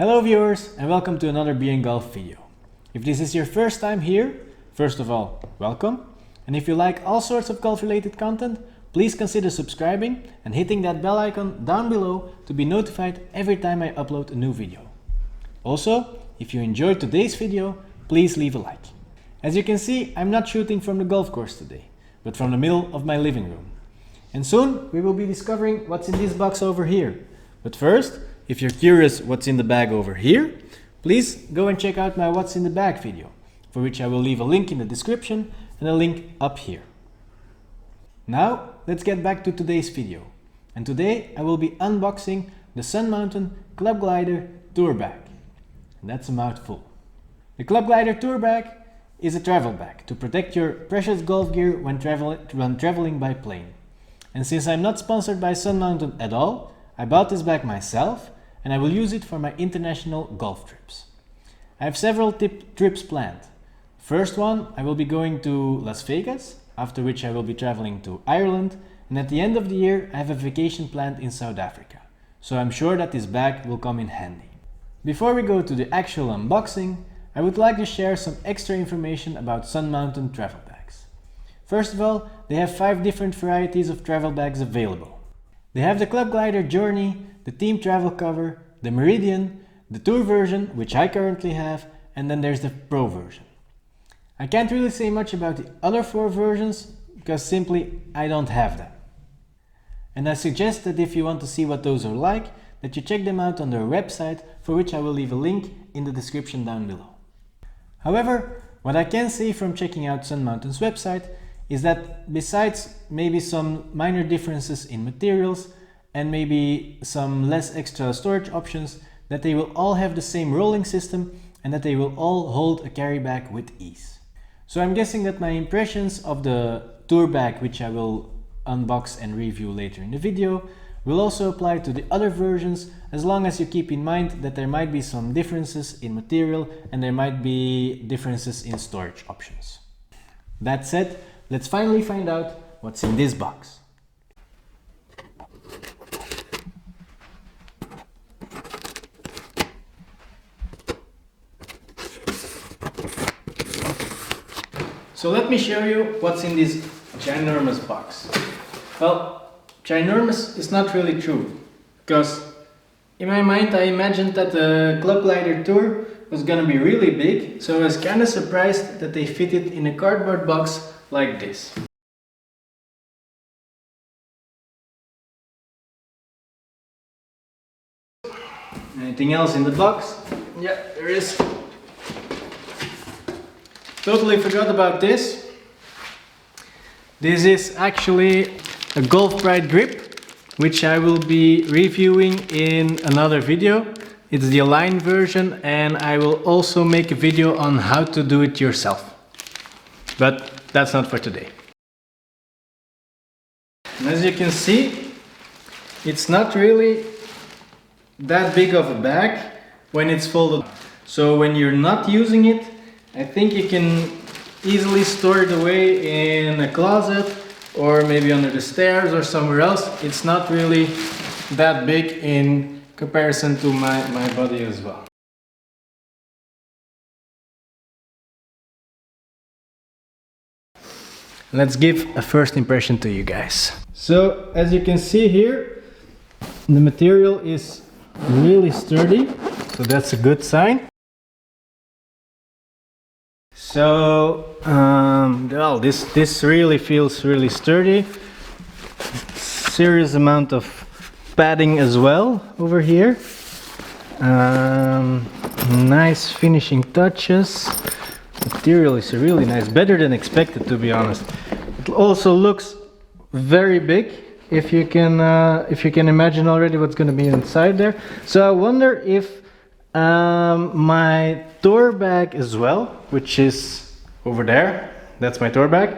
Hello viewers and welcome to another Be & Golf video. If this is your first time here, first of all, welcome. And if you like all sorts of golf related content, please consider subscribing and hitting that bell icon down below to be notified every time I upload a new video. Also, if you enjoyed today's video, please leave a like. As you can see, I'm not shooting from the golf course today, but from the middle of my living room. And soon we will be discovering what's in this box over here. But first, if you're curious what's in the bag over here, please go and check out my What's in the Bag video, for which I will leave a link in the description and a link up here. Now, let's get back to today's video. And today I will be unboxing the Sun Mountain ClubGlider Tour Bag. And that's a mouthful. The ClubGlider Tour Bag is a travel bag to protect your precious golf gear when traveling by plane. And since I'm not sponsored by Sun Mountain at all, I bought this bag myself and I will use it for my international golf trips. I have several trips planned. First one, I will be going to Las Vegas, after which I will be traveling to Ireland, and at the end of the year I have a vacation planned in South Africa. So I'm sure that this bag will come in handy. Before we go to the actual unboxing, I would like to share some extra information about Sun Mountain travel bags. First of all, they have 5 different varieties of travel bags available. They have the ClubGlider Journey, the Team Travel Cover, the Meridian, the Tour version, which I currently have, and then there's the Pro version. I can't really say much about the other 4 versions, because simply I don't have them. And I suggest that if you want to see what those are like, that you check them out on their website, for which I will leave a link in the description down below. However, what I can say from checking out Sun Mountain's website is that besides maybe some minor differences in materials and maybe some less extra storage options, that they will all have the same rolling system and that they will all hold a carry bag with ease. So I'm guessing that my impressions of the tour bag, which I will unbox and review later in the video, will also apply to the other versions, as long as you keep in mind that there might be some differences in material and there might be differences in storage options. That said, let's finally find out what's in this box. So let me show you what's in this ginormous box. Well, ginormous is not really true, because in my mind I imagined that the ClubGlider Tour was gonna be really big, so I was kinda surprised that they fit it in a cardboard box like this. Anything else in the box? Yeah, there is. Totally forgot about this. This is actually a Golf Pride grip, which I will be reviewing in another video. It's the Align version, and I will also make a video on how to do it yourself. But that's not for today. And as you can see, it's not really that big of a bag when it's folded. So when you're not using it, I think you can easily store it away in a closet or maybe under the stairs or somewhere else. It's not really that big in comparison to my body as well. Let's give a first impression to you guys. So as you can see here, the material is really sturdy, so that's a good sign. So well, this really feels really sturdy. Serious amount of padding as well over here. Nice finishing touches. Material is really nice, better than expected, to be honest. It also looks very big, if you can imagine already what's going to be inside there. So I wonder if my tour bag as well, which is over there, that's my tour bag,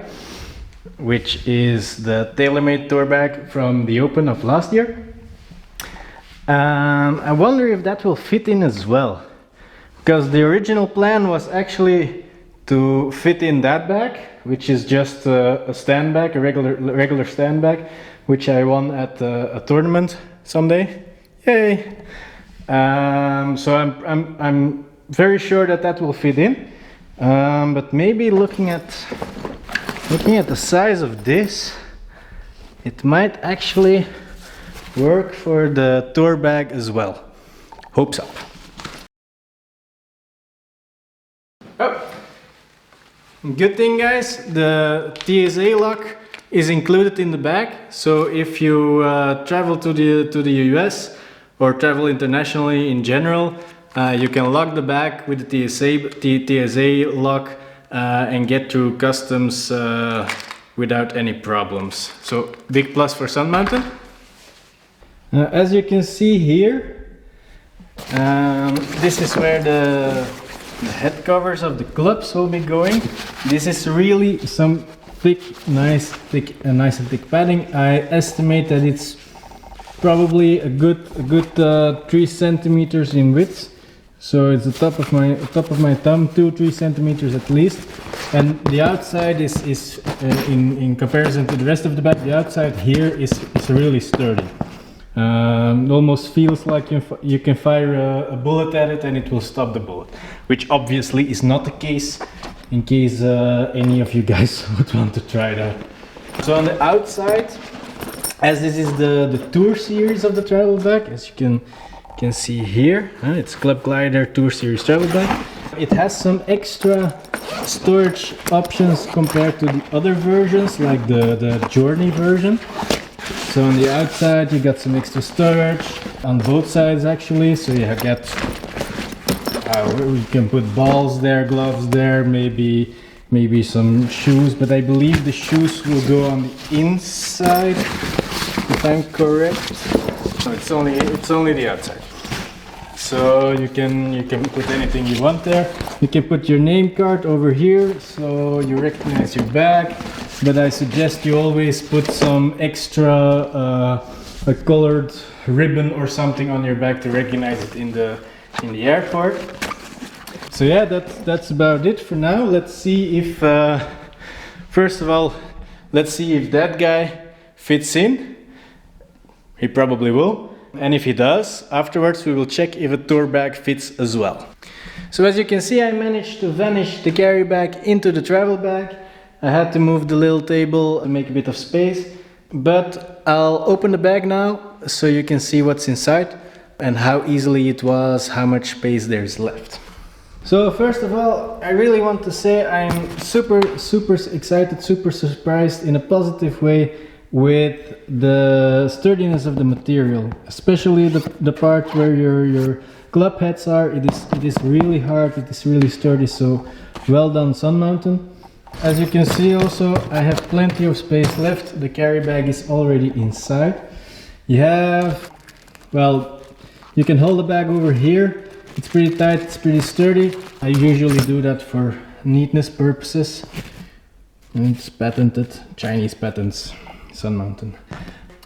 which is the TaylorMade tour bag from the Open of last year. I wonder if that will fit in as well, because the original plan was actually to fit in that bag, which is just a stand bag, a regular stand bag, which I won at a tournament someday. Yay! So I'm very sure that that will fit in. But maybe looking at the size of this, it might actually work for the tour bag as well. Hopes up. Oh, good thing, guys, the TSA lock is included in the bag. So if you travel to the US or travel internationally in general, you can lock the bag with the TSA lock and get through customs without any problems. So big plus for Sun Mountain. As you can see here, this is where the head covers of the clubs will be going. This is really some nice and thick padding. I estimate that it's probably a good 3 centimeters in width. So it's the top of my thumb, 2-3 centimeters at least. And the outside is in comparison to the rest of the bag, the outside here is really sturdy. Almost feels like you can fire a bullet at it and it will stop the bullet, which obviously is not the case, in case any of you guys would want to try it out. So on the outside, as this is the Tour series of the travel bag, as you can see here, it's ClubGlider Tour series travel bag. It has some extra storage options compared to the other versions, like the Journey version. So on the outside you got some extra storage on both sides actually, so you get you can put balls there, gloves there, maybe some shoes, but I believe the shoes will go on the inside if I'm correct. So it's only the outside. So you can put anything you want there. You can put your name card over here so you recognize your bag. But I suggest you always put some extra a colored ribbon or something on your bag to recognize it in the airport. So yeah, that's about it for now. Let's see if first of all, let's see if that guy fits in. He probably will. And if he does, afterwards we will check if a tour bag fits as well. So as you can see, I managed to vanish the carry bag into the travel bag. I had to move the little table to make a bit of space, but I'll open the bag now so you can see what's inside and how easily it was, how much space there's left. So first of all, I really want to say I'm super excited, super surprised in a positive way with the sturdiness of the material, especially the part where your club heads are. It is really hard, it is really sturdy, so well done Sun Mountain. As you can see also, I have plenty of space left. The carry bag is already inside. You can hold the bag over here. It's pretty tight, it's pretty sturdy. I usually do that for neatness purposes. And it's patented, Chinese patents, Sun Mountain.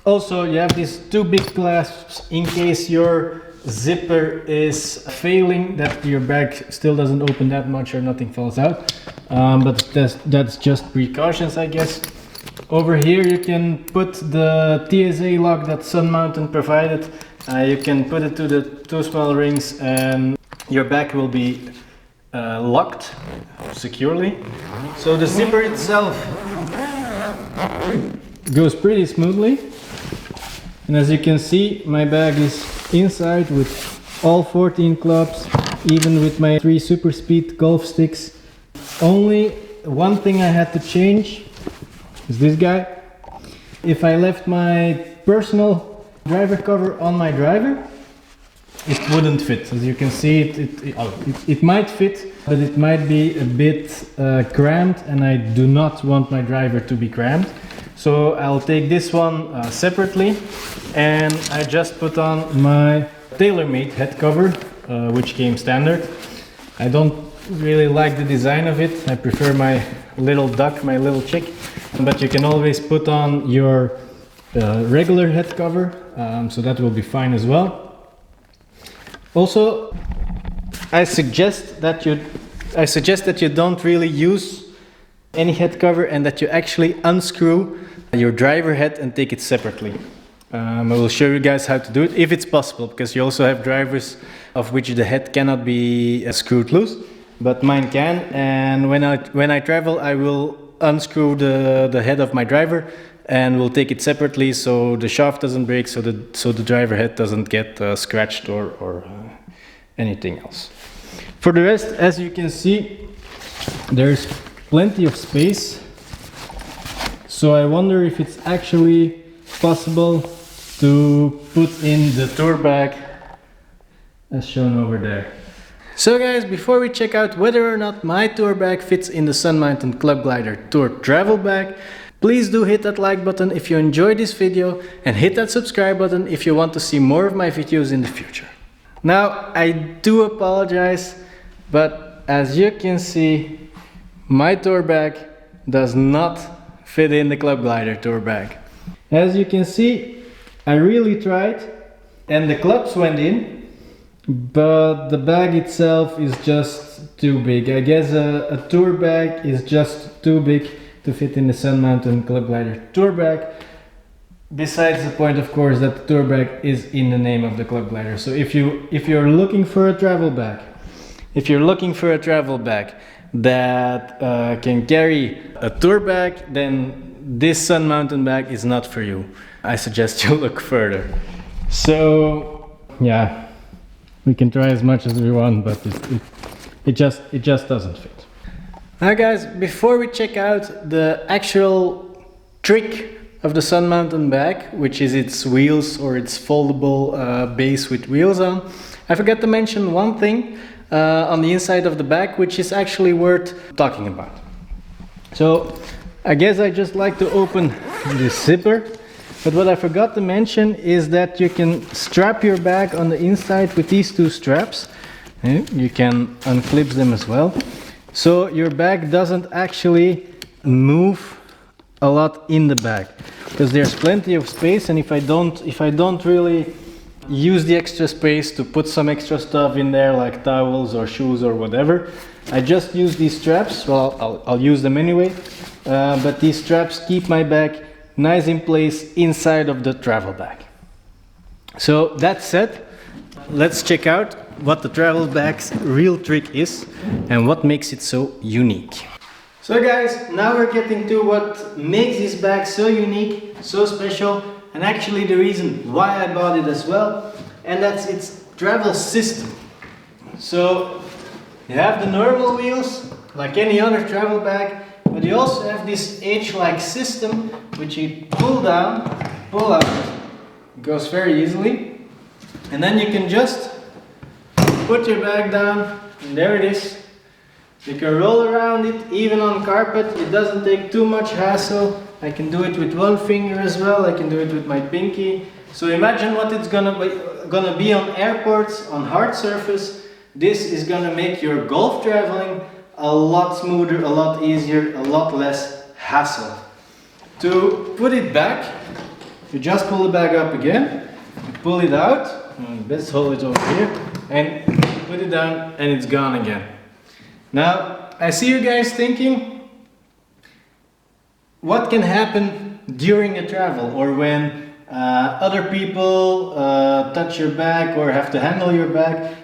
Also, you have these 2 big clasps in case your zipper is failing, that your bag still doesn't open that much or nothing falls out. But that's just precautions, I guess. Over here you can put the TSA lock that Sun Mountain provided. You can put it to the 2 small rings and your bag will be locked securely. So the zipper itself goes pretty smoothly. And as you can see, my bag is inside with all 14 clubs, even with my 3 super speed golf sticks. Only one thing I had to change is this guy. If I left my personal driver cover on my driver, it wouldn't fit. As you can see, it might fit, but it might be a bit cramped, and I do not want my driver to be cramped. So I'll take this one separately, and I just put on my tailor-made head cover, which came standard. I don't really like the design of it. I prefer my little duck, my little chick, but you can always put on your regular head cover, so that will be fine as well. Also, I suggest that you don't really use any head cover and that you actually unscrew your driver head and take it separately. I will show you guys how to do it, if it's possible, because you also have drivers of which the head cannot be screwed loose, but mine can. And when I travel, I will unscrew the head of my driver and we'll take it separately so the shaft doesn't break, so the driver head doesn't get scratched or anything else. For the rest, as you can see, there's plenty of space, so I wonder if it's actually possible to put in the tour bag as shown over there. So guys, before we check out whether or not my tour bag fits in the Sun Mountain ClubGlider Tour travel bag, please do hit that like button if you enjoyed this video and hit that subscribe button if you want to see more of my videos in the future. Now, I do apologize, but as you can see, my tour bag does not fit in the ClubGlider tour bag. As you can see, I really tried and the clubs went in, but the bag itself is just too big. I guess a tour bag is just too big to fit in the Sun Mountain ClubGlider tour bag. Besides the point, of course, that the tour bag is in the name of the ClubGlider. So if you're looking for a travel bag, that can carry a tour bag, then this Sun Mountain bag is not for you. I suggest you look further. So yeah, we can try as much as we want, but it just doesn't fit. Now guys, before we check out the actual trick of the Sun Mountain bag, which is its wheels or its foldable base with wheels on, I forgot to mention one thing on the inside of the bag, which is actually worth talking about. So I guess I just like to open this zipper, but what I forgot to mention is that you can strap your bag on the inside with these two straps. You can unclip them as well, so your bag doesn't actually move a lot in the bag, because there's plenty of space, and if I don't really use the extra space to put some extra stuff in there like towels or shoes or whatever, I just use these straps. Well, I'll use them anyway, but these straps keep my bag nice in place inside of the travel bag. So that said, let's check out what the travel bag's real trick is and what makes it so unique. So guys, now we're getting to what makes this bag so unique, so special, and actually the reason why I bought it as well, and that's its travel system. So you have the normal wheels like any other travel bag, but you also have this H-like system which you pull down, pull out. It goes very easily, and then you can just put your bag down, and there it is. You can roll around it even on carpet. It doesn't take too much hassle. I can do it with one finger as well. I can do it with my pinky. So imagine what it's gonna be on airports, on hard surface. This is gonna make your golf traveling a lot smoother, a lot easier, a lot less hassle. To put it back, you just pull the bag up again, you pull it out, and best hold it over here, and put it down, and it's gone again. Now, I see you guys thinking, what can happen during a travel or when other people touch your bag or have to handle your bag,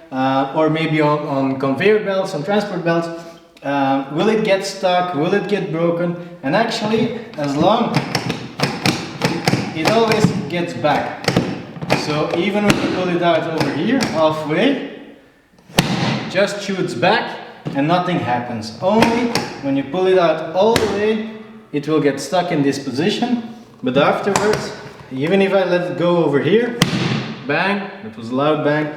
or maybe on conveyor belts, on transport belts? Will it get stuck? Will it get broken? And actually, as long it always gets back. So even when you pull it out over here, halfway, it just shoots back and nothing happens. Only when you pull it out all the way, it will get stuck in this position. But afterwards, even if I let it go over here, bang, that was a loud bang,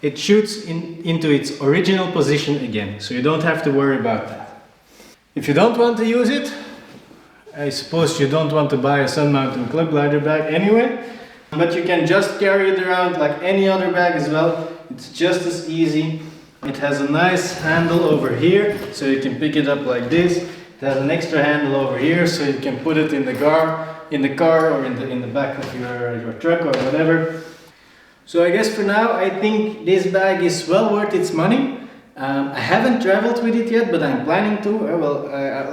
it shoots into its original position again, so you don't have to worry about that. If you don't want to use it, I suppose you don't want to buy a Sun Mountain ClubGlider bag anyway, but you can just carry it around like any other bag as well. It's just as easy. It has a nice handle over here, so you can pick it up like this. It has an extra handle over here, so you can put it in the car or in the back of your truck or whatever. So I guess for now, I think this bag is well worth its money. I haven't traveled with it yet, but I'm planning to.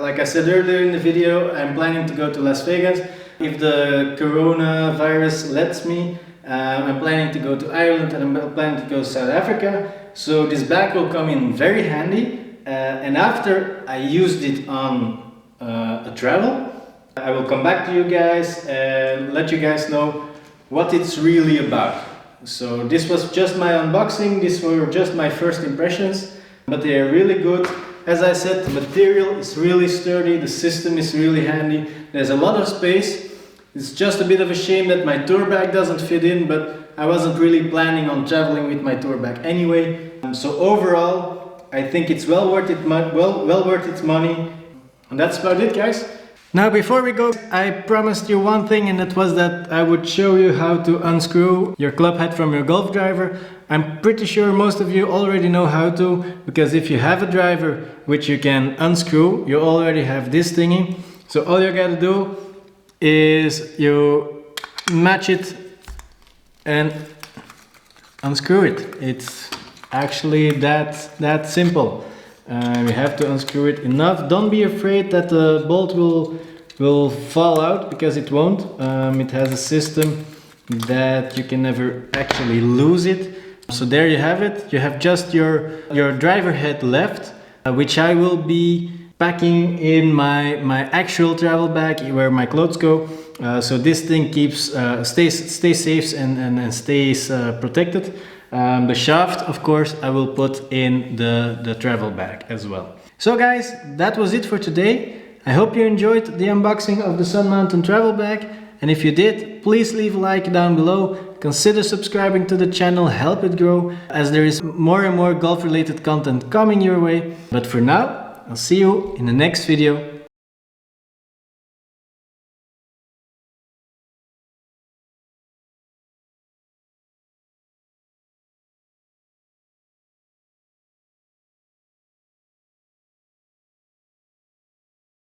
Like I said earlier in the video, I'm planning to go to Las Vegas If the coronavirus lets me, I'm planning to go to Ireland and I'm planning to go to South Africa. So this bag will come in very handy. And after I used it on a travel, I will come back to you guys and let you guys know what it's really about. So this was just my unboxing, these were just my first impressions, but they are really good. As I said, the material is really sturdy, the system is really handy, there's a lot of space. It's just a bit of a shame that my tour bag doesn't fit in, but I wasn't really planning on traveling with my tour bag anyway. So overall, I think it's well worth its money. And that's about it, guys. Now before we go, I promised you one thing, and that was that I would show you how to unscrew your club head from your golf driver. I'm pretty sure most of you already know how to, because if you have a driver which you can unscrew, you already have this thingy. So all you gotta do is you match it and unscrew it. It's actually that simple. We have to unscrew it enough. Don't be afraid that the bolt will fall out, because it won't. It has a system that you can never actually lose it. So there you have it. You have just your driver head left, which I will be packing in my actual travel bag where my clothes go. So this thing stays safe and stays protected. The shaft, of course, I will put in the travel bag as well. So guys, that was it for today. I hope you enjoyed the unboxing of the Sun Mountain travel bag. And if you did, please leave a like down below. Consider subscribing to the channel, help it grow, as there is more and more golf related content coming your way. But for now, I'll see you in the next video.